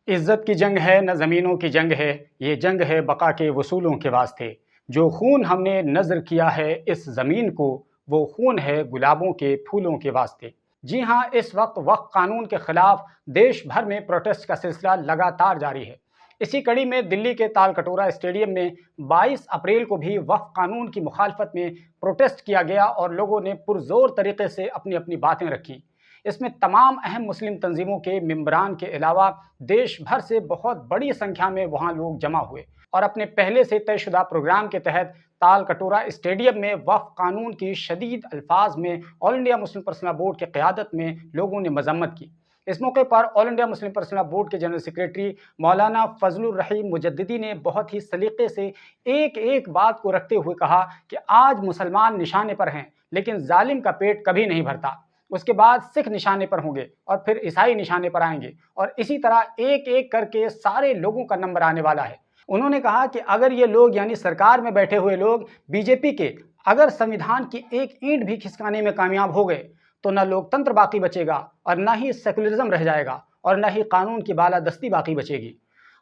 عزت کی جنگ ہے نہ زمینوں کی جنگ ہے، یہ جنگ ہے بقا کے وصولوں کے واسطے۔ جو خون ہم نے نذر کیا ہے اس زمین کو، وہ خون ہے گلابوں کے پھولوں کے واسطے۔ جی ہاں، اس وقت قانون کے خلاف دیش بھر میں پروٹیسٹ کا سلسلہ لگاتار جاری ہے۔ اسی کڑی میں دلی کے تال کٹورا اسٹیڈیم میں 22 اپریل کو بھی وقف قانون کی مخالفت میں پروٹیسٹ کیا گیا اور لوگوں نے پرزور طریقے سے اپنی اپنی باتیں رکھی۔ اس میں تمام اہم مسلم تنظیموں کے ممبران کے علاوہ دیش بھر سے بہت بڑی سنکھیا میں وہاں لوگ جمع ہوئے اور اپنے پہلے سے طے شدہ پروگرام کے تحت تال کٹورا اسٹیڈیم میں وقف قانون کی شدید الفاظ میں آل انڈیا مسلم پرسنل بورڈ کی قیادت میں لوگوں نے مذمت کی۔ اس موقع پر آل انڈیا مسلم پرسنل بورڈ کے جنرل سیکریٹری مولانا فضل الرحیم مجددی نے بہت ہی سلیقے سے ایک ایک بات کو رکھتے ہوئے کہا کہ آج مسلمان نشانے پر ہیں لیکن ظالم کا پیٹ کبھی نہیں بھرتا، اس کے بعد سکھ نشانے پر ہوں گے اور پھر عیسائی نشانے پر آئیں گے اور اسی طرح ایک ایک کر کے سارے لوگوں کا نمبر آنے والا ہے۔ انہوں نے کہا کہ اگر یہ لوگ یعنی سرکار میں بیٹھے ہوئے لوگ بی جے پی کے اگر سنویدھان کی ایک اینٹ بھی کھسکانے میں کامیاب ہو گئے تو نہ لوکتنتر باقی بچے گا اور نہ ہی سیکولرزم رہ جائے گا اور نہ ہی قانون کی بالادستی باقی بچے گی۔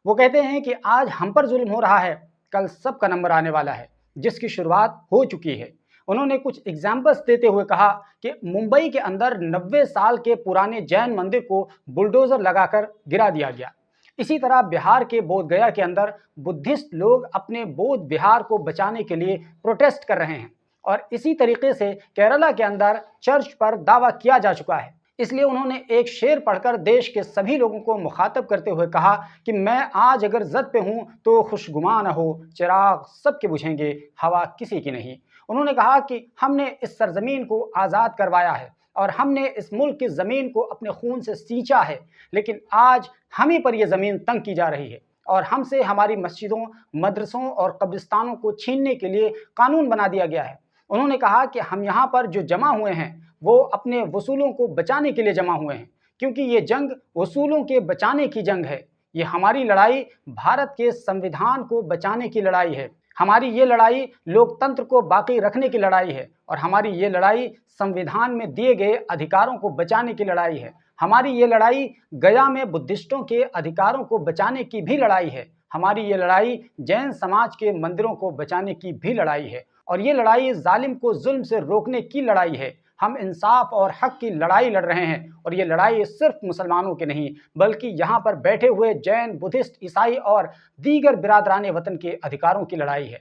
وہ کہتے ہیں کہ آج ہم پر ظلم ہو رہا ہے، کل سب کا نمبر آنے والا ہے جس کی شروعات ہو چکی ہے۔ انہوں نے کچھ ایگزامپلس دیتے ہوئے کہا کہ ممبئی کے اندر 90 سال کے پرانے جین مندر کو بلڈوزر لگا کر گرا دیا گیا۔ اسی طرح بہار کے بودھ گیا کے اندر بدھسٹ لوگ اپنے بودھ بہار کو بچانے کے لیے پروٹیسٹ کر رہے ہیں، اور اسی طریقے سے کیرلا کے اندر چرچ پر دعویٰ کیا جا چکا ہے۔ اس لیے انہوں نے ایک شعر پڑھ کر دیش کے سبھی لوگوں کو مخاطب کرتے ہوئے کہا کہ میں آج اگر زد پہ ہوں تو خوشگمان نہ ہو، چراغ سب کے بجھیں گے، ہوا کسی کی نہیں۔ انہوں نے کہا کہ ہم نے اس سرزمین کو آزاد کروایا ہے اور ہم نے اس ملک کی زمین کو اپنے خون سے سینچا ہے، لیکن آج ہم ہی پر یہ زمین تنگ کی جا رہی ہے اور ہم سے ہماری مسجدوں، مدرسوں اور قبرستانوں کو چھیننے کے لیے قانون بنا دیا گیا ہے۔ انہوں نے کہا کہ ہم یہاں پر جو جمع ہوئے ہیں وہ اپنے وصولوں کو بچانے کے لیے جمع ہوئے ہیں، کیونکہ یہ جنگ وصولوں کے بچانے کی جنگ ہے۔ یہ ہماری لڑائی بھارت کے سنویدھان کو بچانے کی لڑائی ہے، ہماری یہ لڑائی لوکتنتر کو باقی رکھنے کی لڑائی ہے، اور ہماری یہ لڑائی سنویدھان میں دیے گئے ادھیکاروں کو بچانے کی لڑائی ہے۔ ہماری یہ لڑائی گیا میں بدھسٹوں کے ادھیکاروں کو بچانے کی بھی لڑائی ہے۔ ہماری یہ لڑائی جین سماج کے مندروں کو بچانے کی بھی لڑائی ہے، اور یہ لڑائی ظالم کو ظلم سے روکنے کی لڑائی ہے۔ ہم انصاف اور حق کی لڑائی لڑ رہے ہیں، اور یہ لڑائی صرف مسلمانوں کی نہیں بلکہ یہاں پر بیٹھے ہوئے جین، بدھسٹ، عیسائی اور دیگر برادران وطن کے ادھیکاروں کی لڑائی ہے۔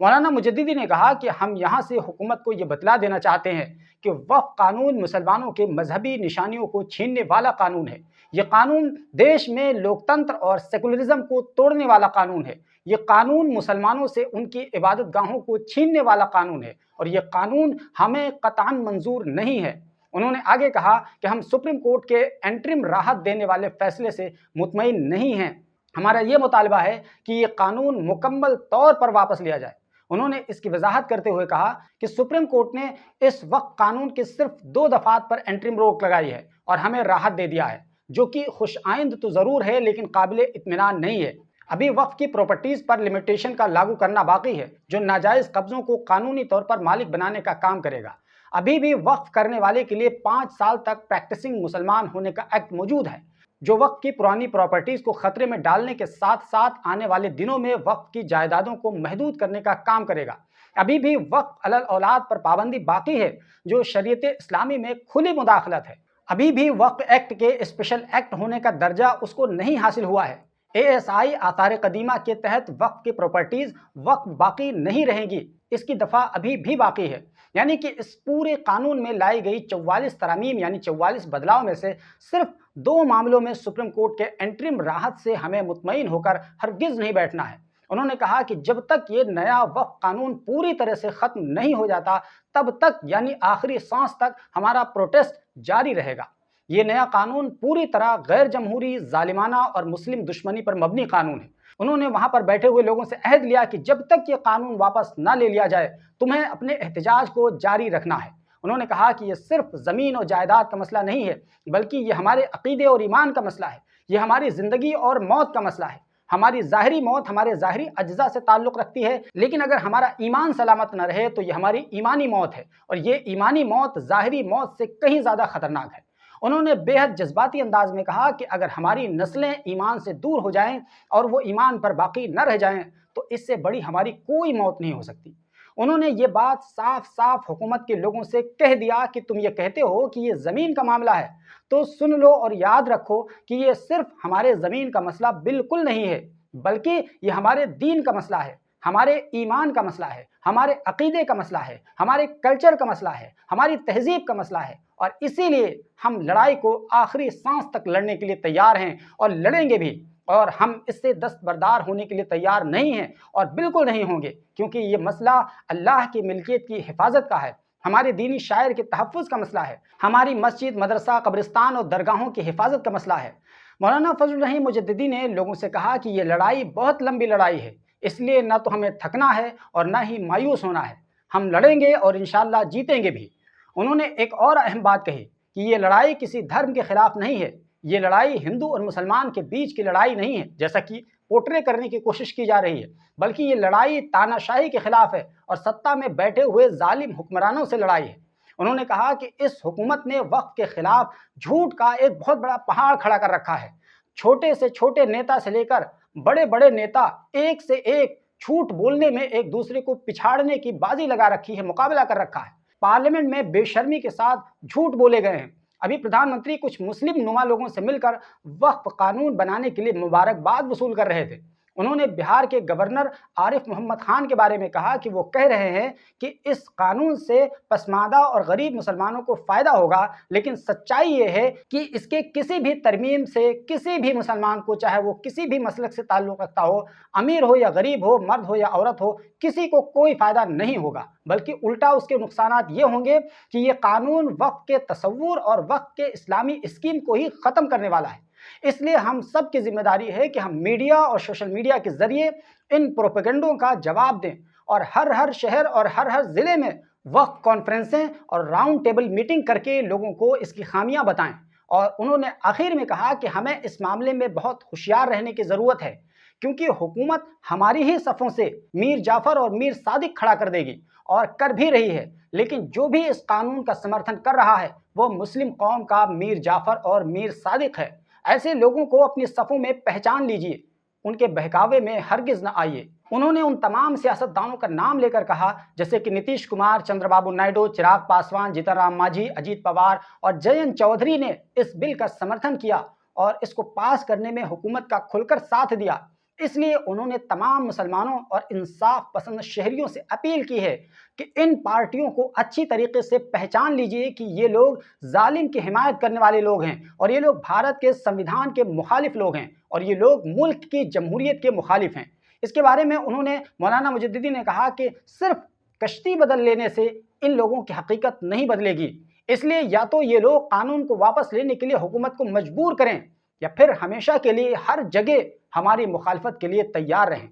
مولانا مجددی نے کہا کہ ہم یہاں سے حکومت کو یہ بتلا دینا چاہتے ہیں کہ وقف قانون مسلمانوں کے مذہبی نشانیوں کو چھیننے والا قانون ہے۔ یہ قانون دیش میں لوکتنتر اور سیکولرزم کو توڑنے والا قانون ہے۔ یہ قانون مسلمانوں سے ان کی عبادت گاہوں کو چھیننے والا قانون ہے، اور یہ قانون ہمیں قطعاً منظور نہیں ہے۔ انہوں نے آگے کہا کہ ہم سپریم کورٹ کے انٹرم راحت دینے والے فیصلے سے مطمئن نہیں ہیں۔ ہمارا یہ مطالبہ ہے کہ یہ قانون مکمل طور پر واپس لیا جائے۔ انہوں نے اس کی وضاحت کرتے ہوئے کہا کہ سپریم کورٹ نے اس وقت قانون کے صرف 2 دفعات پر انٹرم روک لگائی ہے اور ہمیں راحت دے دیا ہے، جو کہ خوش آئند تو ضرور ہے لیکن قابل اطمینان نہیں ہے۔ ابھی وقف کی پراپرٹیز پر لمیٹیشن کا لاگو کرنا باقی ہے، جو ناجائز قبضوں کو قانونی طور پر مالک بنانے کا کام کرے گا۔ ابھی بھی وقف کرنے والے کے لیے 5 سال تک پریکٹسنگ مسلمان ہونے کا ایکٹ موجود ہے، جو وقف کی پرانی پراپرٹیز کو خطرے میں ڈالنے کے ساتھ ساتھ آنے والے دنوں میں وقف کی جائیدادوں کو محدود کرنے کا کام کرے گا۔ ابھی بھی وقف علی الاولاد پر پابندی باقی ہے، جو شریعت اسلامی میں کھلی مداخلت ہے۔ ابھی بھی وقف ایکٹ کے اسپیشل ایکٹ ہونے کا درجہ اس کو نہیں حاصل ہوا ہے۔ ASI آثار قدیمہ کے تحت وقف کی پراپرٹیز وقف باقی نہیں رہیں گی، اس کی دفعہ ابھی بھی باقی ہے۔ یعنی کہ اس پورے قانون میں لائی گئی 44 ترامیم یعنی 44 بدلاؤ میں سے صرف 2 معاملوں میں سپریم کورٹ کے انٹرم راحت سے ہمیں مطمئن ہو کر ہرگز نہیں بیٹھنا ہے۔ انہوں نے کہا کہ جب تک یہ نیا وقف قانون پوری طرح سے ختم نہیں ہو جاتا تب تک یعنی آخری سانس تک ہمارا پروٹیسٹ جاری رہے گا۔ یہ نیا قانون پوری طرح غیر جمہوری، ظالمانہ اور مسلم دشمنی پر مبنی قانون ہے۔ انہوں نے وہاں پر بیٹھے ہوئے لوگوں سے عہد لیا کہ جب تک یہ قانون واپس نہ لے لیا جائے تمہیں اپنے احتجاج کو جاری رکھنا ہے۔ انہوں نے کہا کہ یہ صرف زمین اور جائیداد کا مسئلہ نہیں ہے بلکہ یہ ہمارے عقیدے اور ایمان کا مسئلہ ہے، یہ ہماری زندگی اور موت کا مسئلہ ہے۔ ہماری ظاہری موت ہمارے ظاہری اجزاء سے تعلق رکھتی ہے، لیکن اگر ہمارا ایمان سلامت نہ رہے تو یہ ہماری ایمانی موت ہے، اور یہ ایمانی موت ظاہری موت سے کہیں زیادہ خطرناک ہے۔ انہوں نے बेहद जज्बाती अंदाज में कहा कि अगर हमारी नस्लें ईमान से दूर हो जाएं और वो ईमान पर बाकी न रह जाएं तो इससे बड़ी हमारी कोई मौत नहीं हो सकती। उन्होंने ये बात साफ साफ हुकूमत के लोगों से कह दिया कि तुम ये कहते हो कि ये ज़मीन का मामला है, तो सुन लो और याद रखो कि ये सिर्फ हमारे ज़मीन का मसला बिल्कुल नहीं है, बल्कि ये हमारे दीन का मसला है, हमारे ईमान का मसला है, हमारे अकीदे का मसला है, हमारे कल्चर का मसला है, हमारी तहजीब का मसला है। और इसीलिए हम लड़ाई को आखिरी सांस तक लड़ने के लिए तैयार हैं और लड़ेंगे भी। और हम इससे दस्तबरदार होने के लिए तैयार नहीं हैं और बिल्कुल नहीं होंगे, क्योंकि ये मसला अल्लाह की मिल्कियत की हिफाजत का है, हमारे दीनी शायर के तहफ़्फ़ुज़ का मसला है, हमारी मस्जिद, मदरसा, कब्रिस्तान और दरगाहों की हिफाजत का मसला है। मौलाना फजलुर रहीम मुजद्दिदी ने लोगों से कहा कि ये लड़ाई बहुत लंबी लड़ाई है, इसलिए न तो हमें थकना है और न ही मायूस होना है। हम लड़ेंगे और इंशाअल्लाह जीतेंगे भी। उन्होंने एक और अहम बात कही कि ये लड़ाई किसी धर्म के खिलाफ नहीं है, ये लड़ाई हिंदू और मुसलमान के बीच की लड़ाई नहीं है, जैसा कि पोर्ट्रे करने की कोशिश की जा रही है, बल्कि ये लड़ाई तानाशाही के खिलाफ है और सत्ता में बैठे हुए जालिम हुक्मरानों से लड़ाई है। उन्होंने कहा कि इस हुकूमत ने वक्फ के खिलाफ झूठ का एक बहुत बड़ा पहाड़ खड़ा कर रखा है। छोटे से छोटे नेता से लेकर बड़े बड़े नेता एक से एक झूठ बोलने में एक दूसरे को पिछाड़ने की बाजी लगा रखी है, मुकाबला कर रखा है। पार्लियामेंट में बेशर्मी के साथ झूठ बोले गए हैं। अभी प्रधानमंत्री कुछ मुस्लिम नुमा लोगों से मिलकर वक्फ कानून बनाने के लिए मुबारकबाद वसूल कर रहे थे। उन्होंने बिहार के गवर्नर आरिफ मोहम्मद खान के बारे में कहा कि वो कह रहे हैं कि इस कानून से पसमानदा और गरीब मुसलमानों को फ़ायदा होगा, लेकिन सच्चाई ये है कि इसके किसी भी तरमीम से किसी भी मुसलमान को, चाहे वो किसी भी मसलक से ताल्लुक़ रखता हो, अमीर हो या गरीब हो, मर्द हो या औरत हो, किसी को कोई फ़ायदा नहीं होगा, बल्कि उल्टा उसके नुकसानात ये होंगे कि ये कानून वक्फ के तसव्वुर और वक्फ के इस्लामी स्कीम को ही ख़त्म करने वाला है। इसलिए हम सब की जिम्मेदारी है कि हम मीडिया और सोशल मीडिया के ज़रिए इन प्रोपेगेंडों का जवाब दें और हर शहर और हर ज़िले में वक्फ कॉन्फ्रेंसें और राउंड टेबल मीटिंग करके लोगों को इसकी खामियां बताएं। और उन्होंने आखिर में कहा कि हमें इस मामले में बहुत होशियार रहने की ज़रूरत है, क्योंकि हुकूमत हमारी ही सफ़ों से मीर जाफ़र और मीर सादिक खड़ा कर देगी और कर भी रही है, लेकिन जो भी इस कानून का समर्थन कर रहा है वो मुस्लिम कौम का मीर जाफ़र और मीर सादिक है। ऐसे लोगों को अपनी सफ़ों में पहचान लीजिए, उनके बहकावे में हरगिज़ न आइए। उन्होंने उन तमाम सियासतदानों का नाम लेकर कहा, जैसे कि नीतीश कुमार, चंद्रबाबू नायडू, चिराग पासवान, जीतन राम मांझी, अजीत पवार और जयंत चौधरी ने इस बिल का समर्थन किया और इसको पास करने में हुकूमत का खुलकर साथ दिया। इसलिए उन्होंने तमाम मुसलमानों और इंसाफ पसंद शहरियों से अपील की है कि इन पार्टियों को अच्छी तरीके से पहचान लीजिए कि ये लोग जालिम की हिमायत करने वाले लोग हैं और ये लोग भारत के संविधान के मुखालिफ लोग हैं और ये लोग मुल्क की जमहूरियत के मुखालिफ हैं। इसके बारे में उन्होंने मौलाना मुजद्दिदी ने कहा कि सिर्फ कश्ती बदल लेने से इन लोगों की हकीकत नहीं बदलेगी, इसलिए या तो ये लोग कानून को वापस लेने के लिए हुकूमत को मजबूर करें या फिर हमेशा के लिए हर जगह हमारी मुखालफत के लिए तैयार रहें।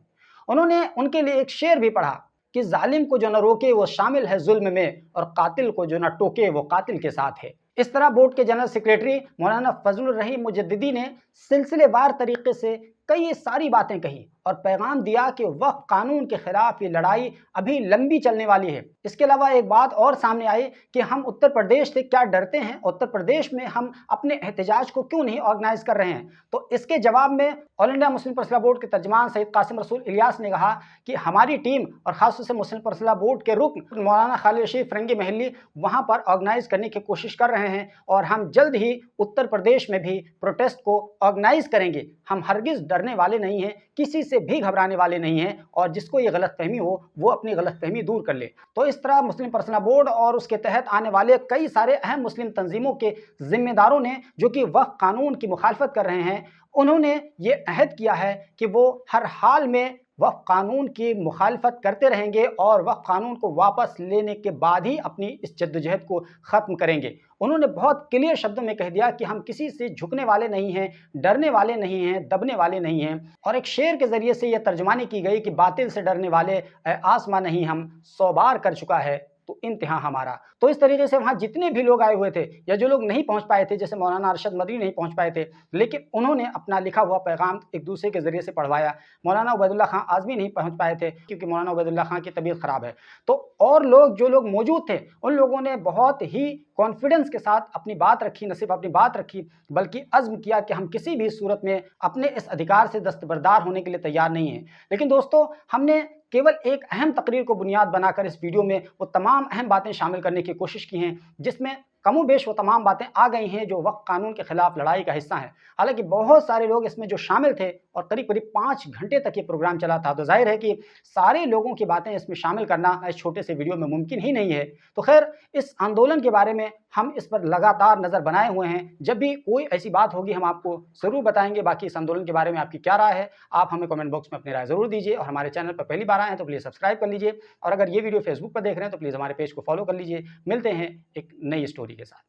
उन्होंने उनके लिए एक शेर भी पढ़ा कि जालिम को जो न रोके वो शामिल है जुल्म में और कातिल को जो न टोके वो कातिल के साथ है। इस तरह बोर्ड के जनरल सेक्रेटरी मौलाना फजलुर रहीम मुजद्दिदी ने सिलसिलेवार तरीके से कई सारी बातें कही और पैगाम दिया कि वक्फ कानून के खिलाफ ये लड़ाई अभी लंबी चलने वाली है। इसके अलावा एक बात और सामने आई कि हम उत्तर प्रदेश से क्या डरते हैं, उत्तर प्रदेश में हम अपने एहतजाज को क्यों नहीं ऑर्गेनाइज कर रहे हैं। तो इसके जवाब में all India Muslim personal board के तर्जमान सैयद कासिम रसूल इलियास ने कहा कि हमारी टीम और खासतौर से मुस्लिम पर्सनल बोर्ड के रुकन मौलाना खालिद रशीद फरंगी महली वहाँ पर ऑर्गेनाइज करने की कोशिश कर रहे हैं और हम जल्द ही उत्तर प्रदेश में भी प्रोटेस्ट को ऑर्गेनाइज करेंगे। हम हरगिज़ डरने वाले नहीं हैं, किसी से भी घबराने वाले नहीं हैं और जिसको ये गलतफहमी हो वो अपनी गलतफहमी दूर कर ले। तो इस तरह मुस्लिम पर्सनल बोर्ड और उसके तहत आने वाले कई सारे अहम मुस्लिम तंजीमों के जिम्मेदारों ने, जो कि वक्फ कानून की मुखालफत कर रहे हैं, उन्होंने ये अहद किया है कि वो हर हाल में वक्फ कानून की मुखालफत करते रहेंगे और वक्फ कानून को वापस लेने के बाद ही अपनी इस जद्दोजहद को ख़त्म करेंगे। उन्होंने बहुत क्लियर शब्दों में कह दिया कि हम किसी से झुकने वाले नहीं हैं, डरने वाले नहीं हैं, दबने वाले नहीं हैं। और एक शेर के ज़रिए से यह तर्जुमानी की गई कि बातिल से डरने वाले आसमां नहीं हम 100 बार कर चुका है तो इम्तिहान हमारा। तो इस तरीके से वहाँ जितने भी लोग आए हुए थे या जो लोग नहीं पहुँच पाए थे, जैसे मौलाना अरशद मदनी नहीं पहुँच पाए थे, लेकिन उन्होंने अपना लिखा हुआ पैगाम एक दूसरे के ज़रिए से पढ़वाया। मौलाना उबैदुल्ला खां आज़मी नहीं पहुँच पाए थे क्योंकि मौलाना उबैदुल्ला खां की तबीयत ख़राब है। तो और लोग जो लोग मौजूद थे, उन लोगों ने बहुत ही कॉन्फिडेंस के साथ अपनी बात रखी, न सिर्फ अपनी बात रखी बल्कि अज़्म किया कि हम किसी भी सूरत में अपने इस अधिकार से दस्तबरदार होने के लिए तैयार नहीं हैं। लेकिन दोस्तों, हमने केवल एक अहम तकरीर को बुनियाद बनाकर इस वीडियो में वो तमाम अहम बातें शामिल करने की कोशिश की हैं, जिसमें कमोबेश वो तमाम बातें आ गई हैं जो वक़्त कानून के खिलाफ लड़ाई का हिस्सा हैं। हालाँकि बहुत सारे लोग इसमें जो शामिल थे और करीब-करीब 5 घंटे तक ये प्रोग्राम चला था, तो ज़ाहिर है कि सारे लोगों की बातें इसमें शामिल करना इस छोटे से वीडियो में मुमकिन ही नहीं है। तो ख़ैर, इस आंदोलन के बारे में हम इस पर लगातार नज़र बनाए हुए हैं। जब भी कोई ऐसी बात होगी हम आपको ज़रूर बताएँगे। बाकी इस आंदोलन के बारे में आपकी क्या राय है, आप हमें कमेंट बॉक्स में अपनी राय ज़रूर दीजिए और हमारे चैनल पर पहली बार आए हैं तो प्लीज़ सब्सक्राइब कर लीजिए और अगर ये वीडियो फेसबुक पर देख रहे हैं तो प्लीज़ हमारे पेज को फॉलो कर लीजिए। मिलते हैं एक नई स्टोरी के साथ।